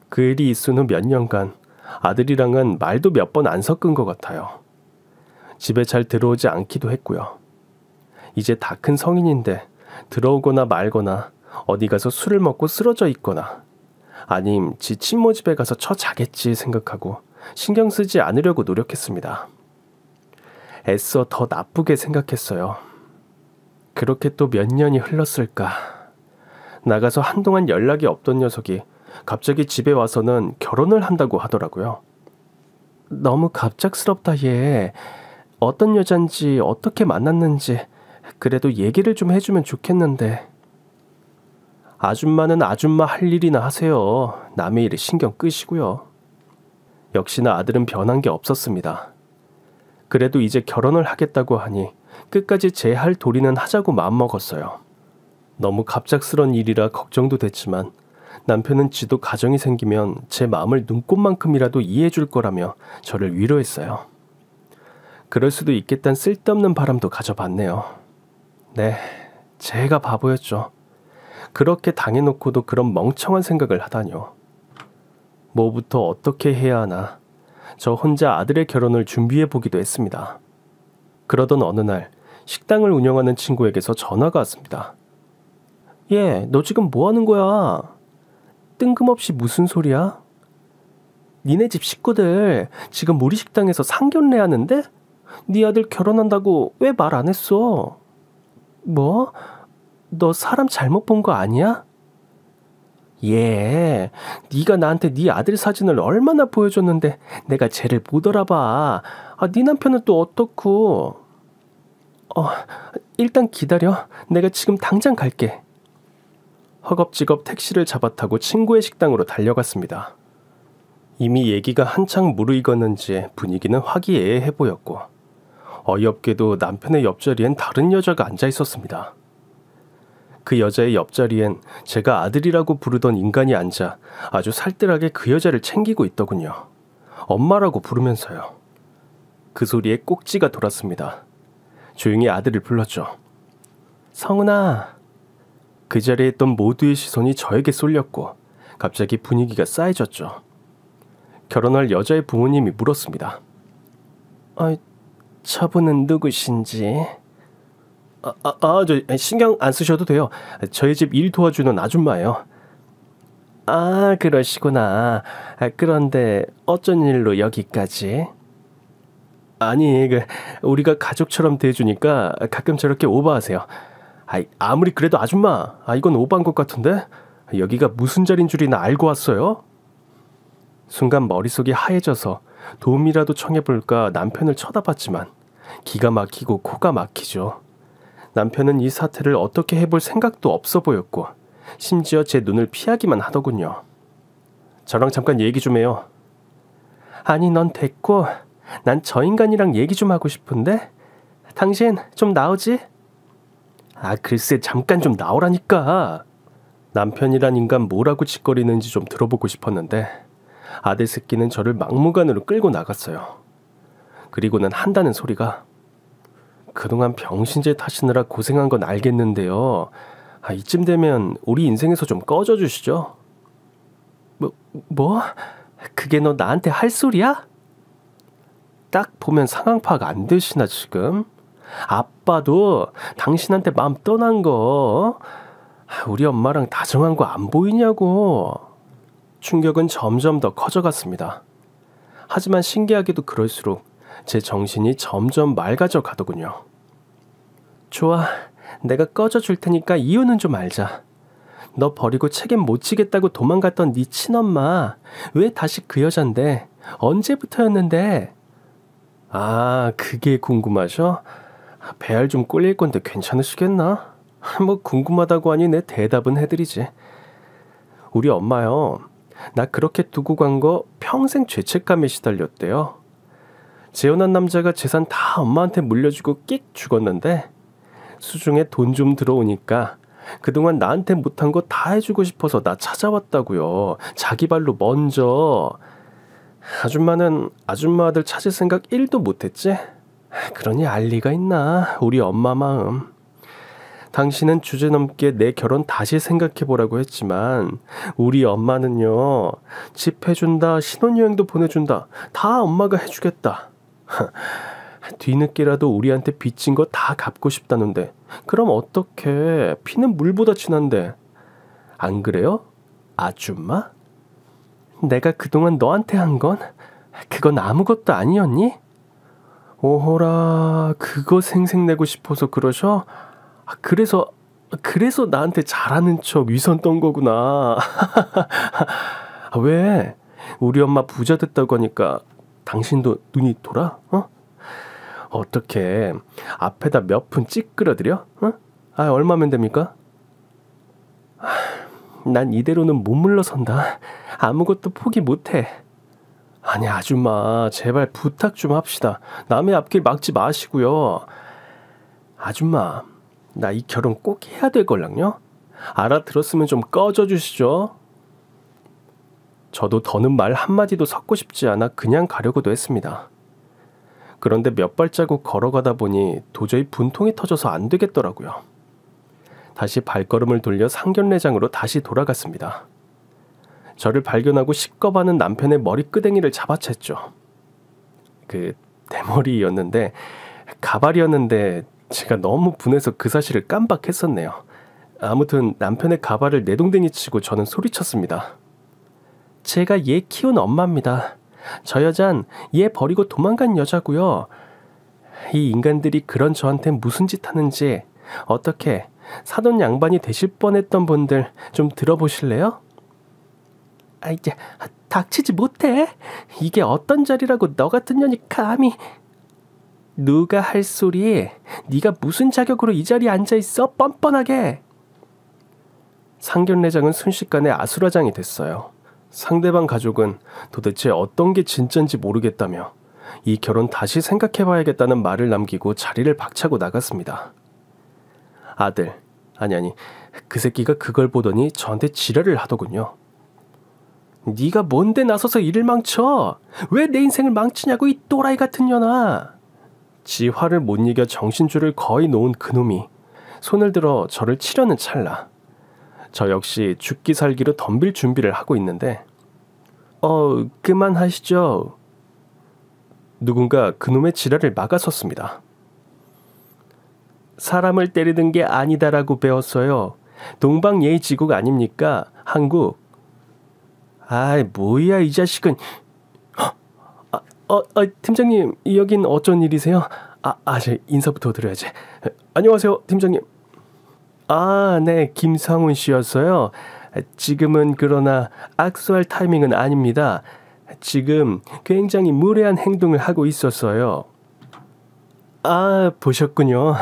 그 일이 있은 후 몇 년간 아들이랑은 말도 몇 번 안 섞은 것 같아요. 집에 잘 들어오지 않기도 했고요. 이제 다 큰 성인인데 들어오거나 말거나 어디 가서 술을 먹고 쓰러져 있거나 아님 지 친모 집에 가서 자겠지 생각하고 신경 쓰지 않으려고 노력했습니다. 애써 더 나쁘게 생각했어요. 그렇게 또 몇 년이 흘렀을까. 나가서 한동안 연락이 없던 녀석이 갑자기 집에 와서는 결혼을 한다고 하더라고요. 너무 갑작스럽다 얘. 어떤 여잔지 어떻게 만났는지 그래도 얘기를 좀 해주면 좋겠는데. 아줌마는 아줌마 할 일이나 하세요. 남의 일에 신경 끄시고요. 역시나 아들은 변한 게 없었습니다. 그래도 이제 결혼을 하겠다고 하니 끝까지 제 할 도리는 하자고 마음먹었어요. 너무 갑작스런 일이라 걱정도 됐지만 남편은 지도 가정이 생기면 제 마음을 눈꼽만큼이라도 이해해 줄 거라며 저를 위로했어요. 그럴 수도 있겠다는 쓸데없는 바람도 가져봤네요. 네, 제가 바보였죠. 그렇게 당해놓고도 그런 멍청한 생각을 하다뇨. 뭐부터 어떻게 해야 하나. 저 혼자 아들의 결혼을 준비해보기도 했습니다. 그러던 어느 날 식당을 운영하는 친구에게서 전화가 왔습니다. 얘, 너 지금 뭐 하는 거야? 뜬금없이 무슨 소리야? 니네 집 식구들 지금 우리 식당에서 상견례 하는데? 네 아들 결혼한다고 왜 말 안 했어? 뭐? 너 사람 잘못 본 거 아니야? 얘, 네가 나한테 네 아들 사진을 얼마나 보여줬는데 내가 쟤를 못 알아봐. 네 남편은 또 어떻고? 일단 기다려. 내가 지금 당장 갈게. 허겁지겁 택시를 잡아 타고 친구의 식당으로 달려갔습니다. 이미 얘기가 한창 무르익었는지 분위기는 화기애애해 보였고 어이없게도 남편의 옆자리엔 다른 여자가 앉아 있었습니다. 그 여자의 옆자리엔 제가 아들이라고 부르던 인간이 앉아 아주 살뜰하게 그 여자를 챙기고 있더군요. 엄마라고 부르면서요. 그 소리에 꼭지가 돌았습니다. 조용히 아들을 불렀죠. 성은아. 그 자리에 있던 모두의 시선이 저에게 쏠렸고 갑자기 분위기가 싸해졌죠. 결혼할 여자의 부모님이 물었습니다. 저분은 누구신지? 저 신경 안 쓰셔도 돼요. 저희 집 일 도와주는 아줌마예요. 아, 그러시구나. 그런데 어쩐 일로 여기까지? 아니, 우리가 가족처럼 대해주니까 가끔 저렇게 오버하세요. 아무리 그래도 아줌마, 이건 오버한 것 같은데? 여기가 무슨 자리인 줄이나 알고 왔어요? 순간 머릿속이 하얘져서 도움이라도 청해볼까 남편을 쳐다봤지만 기가 막히고 코가 막히죠. 남편은 이 사태를 어떻게 해볼 생각도 없어 보였고 심지어 제 눈을 피하기만 하더군요. 저랑 잠깐 얘기 좀 해요. 아니, 넌 됐고 난 저 인간이랑 얘기 좀 하고 싶은데 당신 좀 나오지? 글쎄 잠깐 좀 나오라니까. 남편이란 인간 뭐라고 짓거리는지 좀 들어보고 싶었는데 아들 새끼는 저를 막무가내로 끌고 나갔어요. 그리고는 한다는 소리가 그동안 병신짓 하시느라 고생한 건 알겠는데요. 이쯤 되면 우리 인생에서 좀 꺼져 주시죠. 뭐? 그게 너 나한테 할 소리야? 딱 보면 상황 파악 안 되시나 지금? 아빠도 당신한테 마음 떠난 거 우리 엄마랑 다정한 거 안 보이냐고. 충격은 점점 더 커져갔습니다. 하지만 신기하게도 그럴수록 제 정신이 점점 맑아져 가더군요. 좋아, 내가 꺼져줄 테니까 이유는 좀 알자. 너 버리고 책임 못 지겠다고 도망갔던 네 친엄마 왜 다시 그 여잔데? 언제부터였는데? 그게 궁금하셔? 배알 좀 꼴릴 건데 괜찮으시겠나? 뭐 궁금하다고 하니 내 대답은 해드리지. 우리 엄마요, 나 그렇게 두고 간 거 평생 죄책감에 시달렸대요. 재혼한 남자가 재산 다 엄마한테 물려주고 끽 죽었는데 수중에 돈 좀 들어오니까 그동안 나한테 못한 거 다 해주고 싶어서 나 찾아왔다고요. 자기 발로 먼저. 아줌마는 아줌마 아들 찾을 생각 1도 못했지? 그러니 알 리가 있나, 우리 엄마 마음. 당신은 주제넘게 내 결혼 다시 생각해보라고 했지만 우리 엄마는요, 집 해준다, 신혼여행도 보내준다, 다 엄마가 해주겠다. 뒤늦게라도 우리한테 빚진 거 다 갚고 싶다는데 그럼 어떡해. 피는 물보다 진한데. 안 그래요? 아줌마? 내가 그동안 너한테 한 건 그건 아무것도 아니었니? 오호라, 그거 생색내고 싶어서 그러셔? 그래서 나한테 잘하는 척 위선 떤 거구나. 왜? 우리 엄마 부자 됐다고 하니까 당신도 눈이 돌아? 어떻게 앞에다 몇 푼 찌끄러드려? 얼마면 됩니까? 난 이대로는 못 물러선다. 아무것도 포기 못해. 아니 아줌마, 제발 부탁 좀 합시다. 남의 앞길 막지 마시고요. 아줌마, 나 이 결혼 꼭 해야 될 걸랑요? 알아들었으면 좀 꺼져 주시죠. 저도 더는 말 한마디도 섞고 싶지 않아 그냥 가려고도 했습니다. 그런데 몇 발자국 걸어가다 보니 도저히 분통이 터져서 안 되겠더라고요. 다시 발걸음을 돌려 상견례장으로 다시 돌아갔습니다. 저를 발견하고 시겁하는 남편의 머리끄댕이를 잡아챘죠. 대머리였는데 가발이었는데 제가 너무 분해서 그 사실을 깜빡했었네요. 아무튼 남편의 가발을 내동댕이 치고 저는 소리쳤습니다. 제가 얘 키운 엄마입니다. 저 여잔 얘 버리고 도망간 여자고요. 이 인간들이 그런 저한테 무슨 짓 하는지 어떻게 사돈 양반이 되실 뻔했던 분들 좀 들어보실래요? 이제 닥치지 못해. 이게 어떤 자리라고 너 같은 년이 감히. 누가 할 소리. 네가 무슨 자격으로 이 자리에 앉아있어 뻔뻔하게. 상견례장은 순식간에 아수라장이 됐어요. 상대방 가족은 도대체 어떤 게 진짠지 모르겠다며 이 결혼 다시 생각해봐야겠다는 말을 남기고 자리를 박차고 나갔습니다. 아들, 아니, 그 새끼가 그걸 보더니 저한테 지랄을 하더군요. 네가 뭔데 나서서 일을 망쳐? 왜 내 인생을 망치냐고, 이 또라이 같은 년아. 지 화를 못 이겨 정신줄을 거의 놓은 그놈이 손을 들어 저를 치려는 찰나 저 역시 죽기 살기로 덤빌 준비를 하고 있는데 그만하시죠. 누군가 그놈의 지랄을 막아섰습니다. 사람을 때리는 게 아니다라고 배웠어요. 동방예의지국 아닙니까? 한국. 아이 뭐야 이 자식은. 팀장님 여긴 어쩐 일이세요? 저 인사부터 드려야지. 안녕하세요 팀장님. 네 김상훈 씨였어요. 지금은 그러나 악수할 타이밍은 아닙니다. 지금 굉장히 무례한 행동을 하고 있었어요. 보셨군요.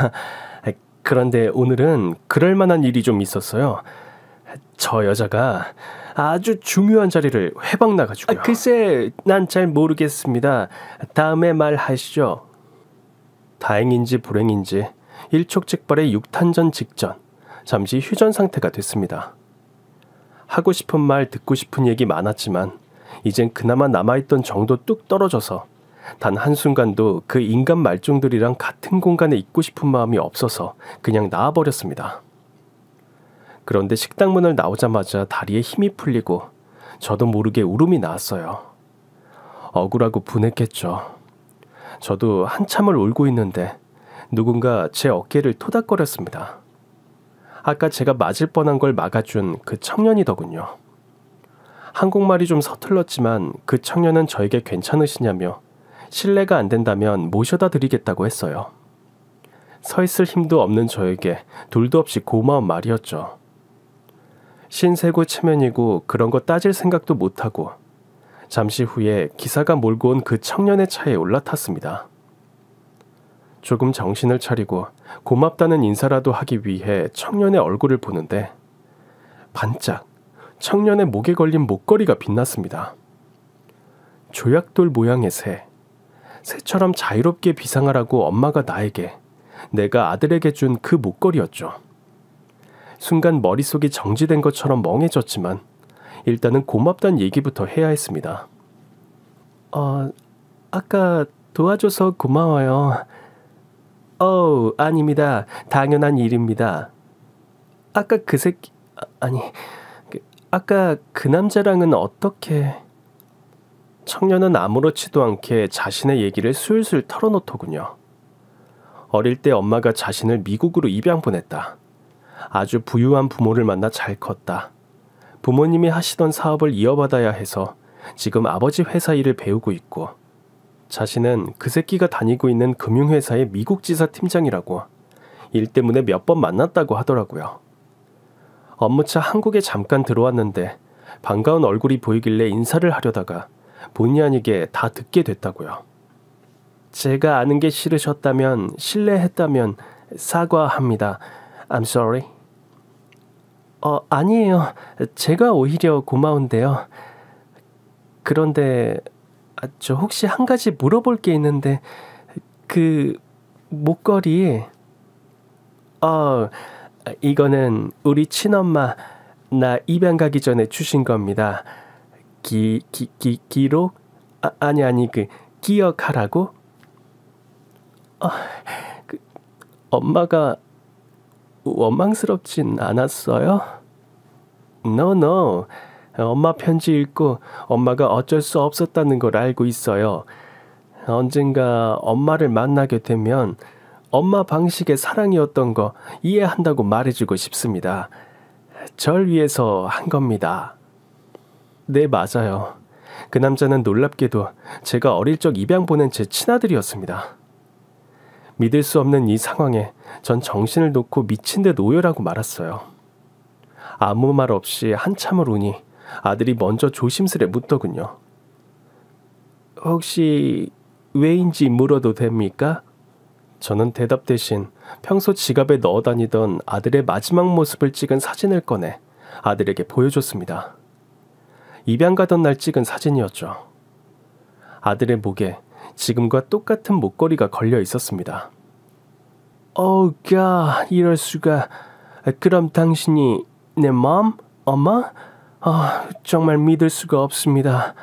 그런데 오늘은 그럴 만한 일이 좀 있었어요. 저 여자가 아주 중요한 자리를 회방 나가지고요. 글쎄 난 잘 모르겠습니다. 다음에 말하시죠. 다행인지 불행인지 일촉즉발의 6탄전 직전 잠시 휴전 상태가 됐습니다. 하고 싶은 말 듣고 싶은 얘기 많았지만 이젠 그나마 남아있던 정도 뚝 떨어져서 단 한순간도 그 인간 말종들이랑 같은 공간에 있고 싶은 마음이 없어서 그냥 나와버렸습니다. 그런데 식당 문을 나오자마자 다리에 힘이 풀리고 저도 모르게 울음이 나왔어요. 억울하고 분했겠죠. 저도 한참을 울고 있는데 누군가 제 어깨를 토닥거렸습니다. 아까 제가 맞을 뻔한 걸 막아준 그 청년이더군요. 한국말이 좀 서툴렀지만 그 청년은 저에게 괜찮으시냐며 실례가 안 된다면 모셔다 드리겠다고 했어요. 서 있을 힘도 없는 저에게 둘도 없이 고마운 말이었죠. 신세고 체면이고 그런 거 따질 생각도 못하고 잠시 후에 기사가 몰고 온 그 청년의 차에 올라탔습니다. 조금 정신을 차리고 고맙다는 인사라도 하기 위해 청년의 얼굴을 보는데 반짝 청년의 목에 걸린 목걸이가 빛났습니다. 조약돌 모양의 새처럼 자유롭게 비상하라고 엄마가 나에게, 내가 아들에게 준 그 목걸이였죠. 순간 머릿속이 정지된 것처럼 멍해졌지만 일단은 고맙다는 얘기부터 해야 했습니다. 아까 도와줘서 고마워요. 아닙니다. 당연한 일입니다. 아까 그 새끼... 아까 그 남자랑은 어떻게... 청년은 아무렇지도 않게 자신의 얘기를 술술 털어놓더군요. 어릴 때 엄마가 자신을 미국으로 입양 보냈다. 아주 부유한 부모를 만나 잘 컸다. 부모님이 하시던 사업을 이어받아야 해서 지금 아버지 회사 일을 배우고 있고 자신은 그 새끼가 다니고 있는 금융회사의 미국 지사 팀장이라고 일 때문에 몇 번 만났다고 하더라고요. 업무차 한국에 잠깐 들어왔는데 반가운 얼굴이 보이길래 인사를 하려다가 본의 아니게 다 듣게 됐다고요. 제가 아는 게 싫으셨다면, 실례했다면 사과합니다. I'm sorry. 아니에요. 제가 오히려 고마운데요. 그런데 저 혹시 한 가지 물어볼 게 있는데 그 목걸이 이거는 우리 친엄마 나 입양 가기 전에 주신 겁니다. 기록? 기억하라고? 엄마가 원망스럽진 않았어요? No. 엄마 편지 읽고 엄마가 어쩔 수 없었다는 걸 알고 있어요. 언젠가 엄마를 만나게 되면 엄마 방식의 사랑이었던 거 이해한다고 말해주고 싶습니다. 절 위해서 한 겁니다. 네, 맞아요. 그 남자는 놀랍게도 제가 어릴 적 입양 보낸 제 친아들이었습니다. 믿을 수 없는 이 상황에 전 정신을 놓고 미친 듯 오열하고 말았어요. 아무 말 없이 한참을 우니 아들이 먼저 조심스레 묻더군요. 혹시 왜인지 물어도 됩니까? 저는 대답 대신 평소 지갑에 넣어 다니던 아들의 마지막 모습을 찍은 사진을 꺼내 아들에게 보여줬습니다. 입양 가던 날 찍은 사진이었죠. 아들의 목에 지금과 똑같은 목걸이가 걸려 있었습니다. 갓, 이럴 수가. 그럼 당신이 내 mom? 엄마? 정말 믿을 수가 없습니다.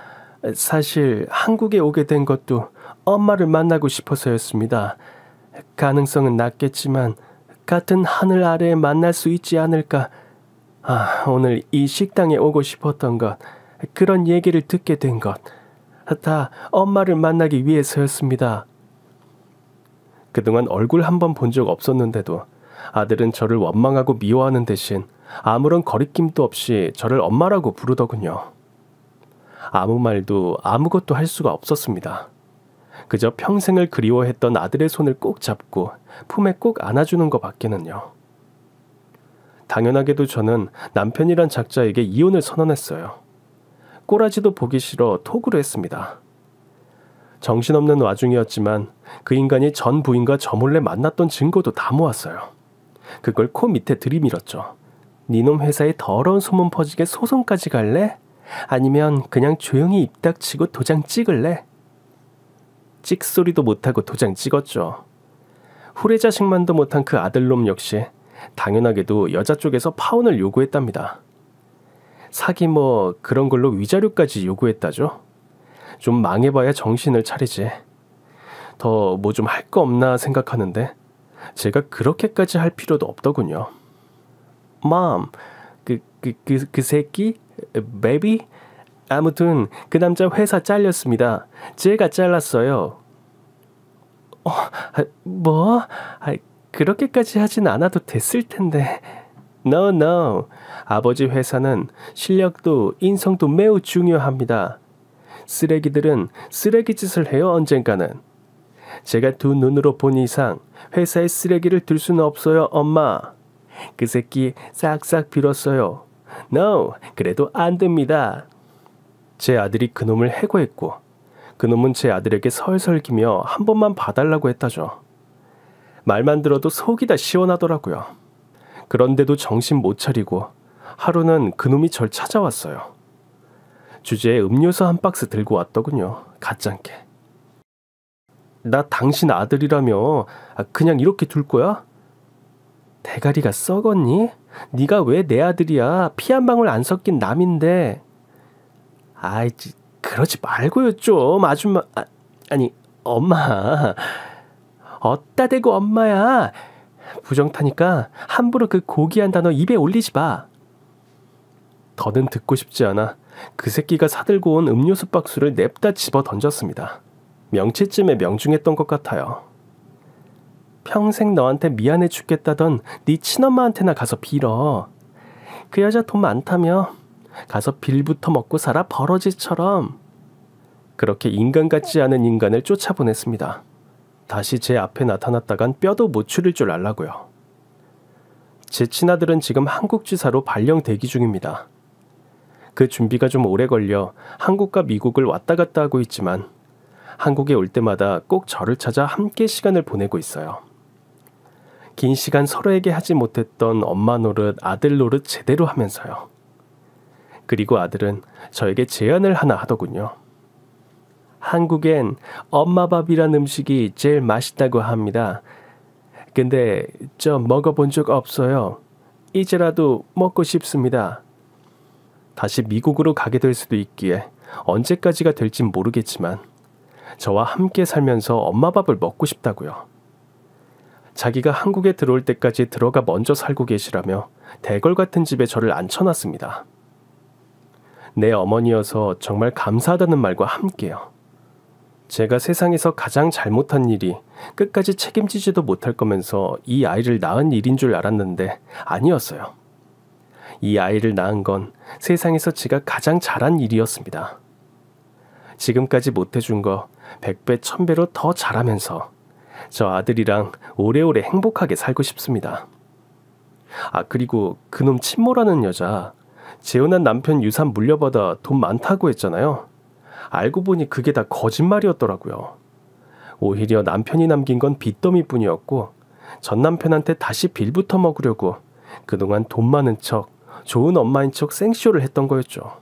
사실 한국에 오게 된 것도 엄마를 만나고 싶어서였습니다. 가능성은 낮겠지만 같은 하늘 아래에 만날 수 있지 않을까. 오늘 이 식당에 오고 싶었던 것, 그런 얘기를 듣게 된 것, 다 엄마를 만나기 위해서였습니다. 그동안 얼굴 한 번 본 적 없었는데도 아들은 저를 원망하고 미워하는 대신 아무런 거리낌도 없이 저를 엄마라고 부르더군요. 아무 말도 아무것도 할 수가 없었습니다. 그저 평생을 그리워했던 아들의 손을 꼭 잡고 품에 꼭 안아주는 것 밖에는요. 당연하게도 저는 남편이란 작자에게 이혼을 선언했어요. 꼬라지도 보기 싫어 톡으로 했습니다. 정신없는 와중이었지만 그 인간이 전 부인과 저 몰래 만났던 증거도 다 모았어요. 그걸 코 밑에 들이밀었죠. 니놈 회사에 더러운 소문 퍼지게 소송까지 갈래? 아니면 그냥 조용히 입 닥치고 도장 찍을래? 찍소리도 못하고 도장 찍었죠. 후레자식만도 못한 그 아들놈 역시 당연하게도 여자 쪽에서 파혼을 요구했답니다. 사기 뭐 그런 걸로 위자료까지 요구했다죠. 좀 망해봐야 정신을 차리지. 더 뭐 좀 할 거 없나 생각하는데 제가 그렇게까지 할 필요도 없더군요. Mom, 그 새끼? Baby? 아무튼 그 남자 회사 잘렸습니다. 제가 잘랐어요. 뭐? 그렇게까지 하진 않아도 됐을 텐데. No. 아버지 회사는 실력도 인성도 매우 중요합니다. 쓰레기들은 쓰레기 짓을 해요, 언젠가는. 제가 두 눈으로 본 이상 회사에 쓰레기를 둘 수는 없어요, 엄마. 그 새끼 싹싹 빌었어요. No, 그래도 안 됩니다. 제 아들이 그놈을 해고했고 그놈은 제 아들에게 설설기며 한 번만 봐달라고 했다죠. 말만 들어도 속이 다 시원하더라고요. 그런데도 정신 못 차리고 하루는 그놈이 절 찾아왔어요. 주제에 음료수 한 박스 들고 왔더군요. 가짠게. 나 당신 아들이라며 그냥 이렇게 둘 거야? 대가리가 썩었니? 네가 왜 내 아들이야? 피 한 방울 안 섞인 남인데. 그러지 말고요 좀. 아줌마. 아니 엄마. 어따 대고 엄마야. 부정타니까 함부로 그 고귀한 단어 입에 올리지 마. 더는 듣고 싶지 않아 그 새끼가 사들고 온 음료수 박스를 냅다 집어 던졌습니다. 명치쯤에 명중했던 것 같아요. 평생 너한테 미안해 죽겠다던 네 친엄마한테나 가서 빌어. 그 여자 돈 많다며. 가서 빌부터 먹고 살아, 버러지처럼. 그렇게 인간 같지 않은 인간을 쫓아보냈습니다. 다시 제 앞에 나타났다간 뼈도 못 추릴 줄 알라고요. 제 친아들은 지금 한국 지사로 발령 대기 중입니다. 그 준비가 좀 오래 걸려 한국과 미국을 왔다 갔다 하고 있지만 한국에 올 때마다 꼭 저를 찾아 함께 시간을 보내고 있어요. 긴 시간 서로에게 하지 못했던 엄마 노릇, 아들 노릇 제대로 하면서요. 그리고 아들은 저에게 제안을 하나 하더군요. 한국엔 엄마밥이란 음식이 제일 맛있다고 합니다. 근데 저 먹어본 적 없어요. 이제라도 먹고 싶습니다. 다시 미국으로 가게 될 수도 있기에 언제까지가 될진 모르겠지만 저와 함께 살면서 엄마밥을 먹고 싶다고요. 자기가 한국에 들어올 때까지 들어가 먼저 살고 계시라며 대걸 같은 집에 저를 앉혀놨습니다. 내 어머니여서 정말 감사하다는 말과 함께요. 제가 세상에서 가장 잘못한 일이 끝까지 책임지지도 못할 거면서 이 아이를 낳은 일인 줄 알았는데 아니었어요. 이 아이를 낳은 건 세상에서 제가 가장 잘한 일이었습니다. 지금까지 못해준 거 100배, 1000배로 더 잘하면서 저 아들이랑 오래오래 행복하게 살고 싶습니다. 그리고 그놈 친모라는 여자, 재혼한 남편 유산 물려받아 돈 많다고 했잖아요. 알고 보니 그게 다 거짓말이었더라고요. 오히려 남편이 남긴 건 빚더미뿐이었고 전 남편한테 다시 빌부터 먹으려고 그동안 돈 많은 척, 좋은 엄마인 척 생쇼를 했던 거였죠.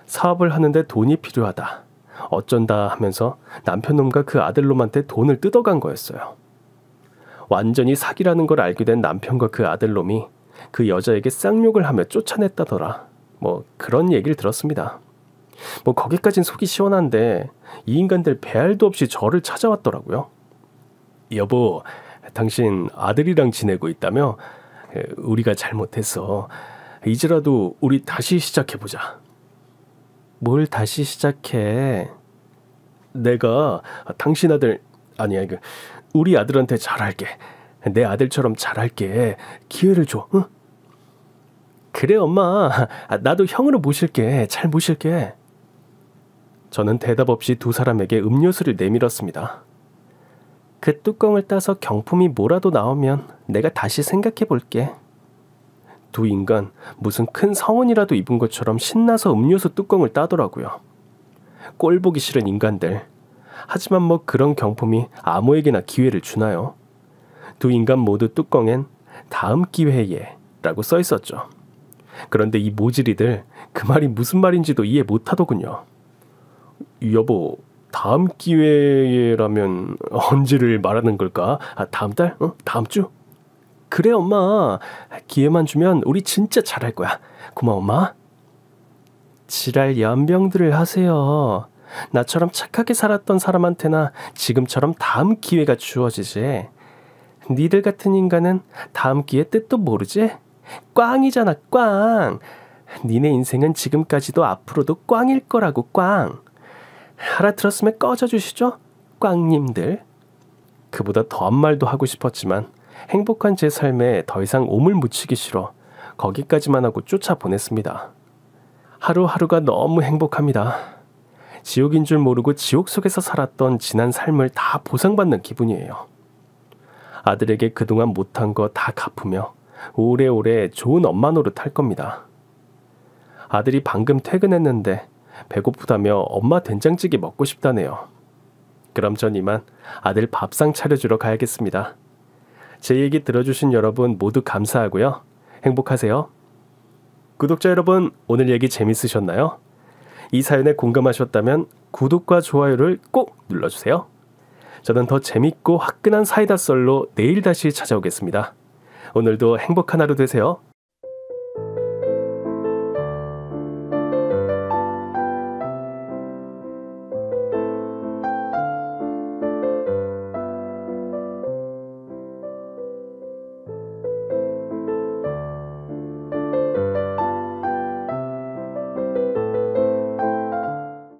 사업을 하는데 돈이 필요하다. 어쩐다 하면서 남편놈과 그 아들놈한테 돈을 뜯어간 거였어요. 완전히 사기라는 걸 알게 된 남편과 그 아들놈이 그 여자에게 쌍욕을 하며 쫓아냈다더라. 뭐 그런 얘기를 들었습니다. 뭐 거기까진 속이 시원한데 이 인간들 배알도 없이 저를 찾아왔더라고요. 여보, 당신 아들이랑 지내고 있다며? 우리가 잘못했어. 이제라도 우리 다시 시작해보자. 뭘 다시 시작해? 내가 당신 아들, 아니야, 우리 아들한테 잘할게. 내 아들처럼 잘할게. 기회를 줘. 응? 그래 엄마. 나도 형으로 모실게. 잘 모실게. 저는 대답 없이 두 사람에게 음료수를 내밀었습니다. 그 뚜껑을 따서 경품이 뭐라도 나오면 내가 다시 생각해 볼게. 두 인간 무슨 큰 성운이라도 입은 것처럼 신나서 음료수 뚜껑을 따더라고요. 꼴 보기 싫은 인간들. 하지만 뭐 그런 경품이 아무에게나 기회를 주나요? 두 인간 모두 뚜껑엔 다음 기회에 라고 써 있었죠. 그런데 이 모질이들 그 말이 무슨 말인지도 이해 못하더군요. 여보, 다음 기회라면 언제를 말하는 걸까? 다음 달? 다음 주? 그래 엄마. 기회만 주면 우리 진짜 잘할 거야. 고마워 엄마. 지랄 연병들을 하세요. 나처럼 착하게 살았던 사람한테나 지금처럼 다음 기회가 주어지지. 니들 같은 인간은 다음 기회 뜻도 모르지? 꽝이잖아 꽝. 니네 인생은 지금까지도 앞으로도 꽝일 거라고 꽝. 알아들었으면 꺼져주시죠? 꽝님들. 그보다 더한 말도 하고 싶었지만 행복한 제 삶에 더 이상 오물 묻히기 싫어 거기까지만 하고 쫓아보냈습니다. 하루하루가 너무 행복합니다. 지옥인 줄 모르고 지옥 속에서 살았던 지난 삶을 다 보상받는 기분이에요. 아들에게 그동안 못한 거 다 갚으며 오래오래 좋은 엄마 노릇 할 겁니다. 아들이 방금 퇴근했는데 배고프다며 엄마 된장찌개 먹고 싶다네요. 그럼 전 이만 아들 밥상 차려주러 가야겠습니다. 제 얘기 들어주신 여러분 모두 감사하고요. 행복하세요. 구독자 여러분, 오늘 얘기 재밌으셨나요? 이 사연에 공감하셨다면 구독과 좋아요를 꼭 눌러주세요. 저는 더 재밌고 화끈한 사이다 썰로 내일 다시 찾아오겠습니다. 오늘도 행복한 하루 되세요.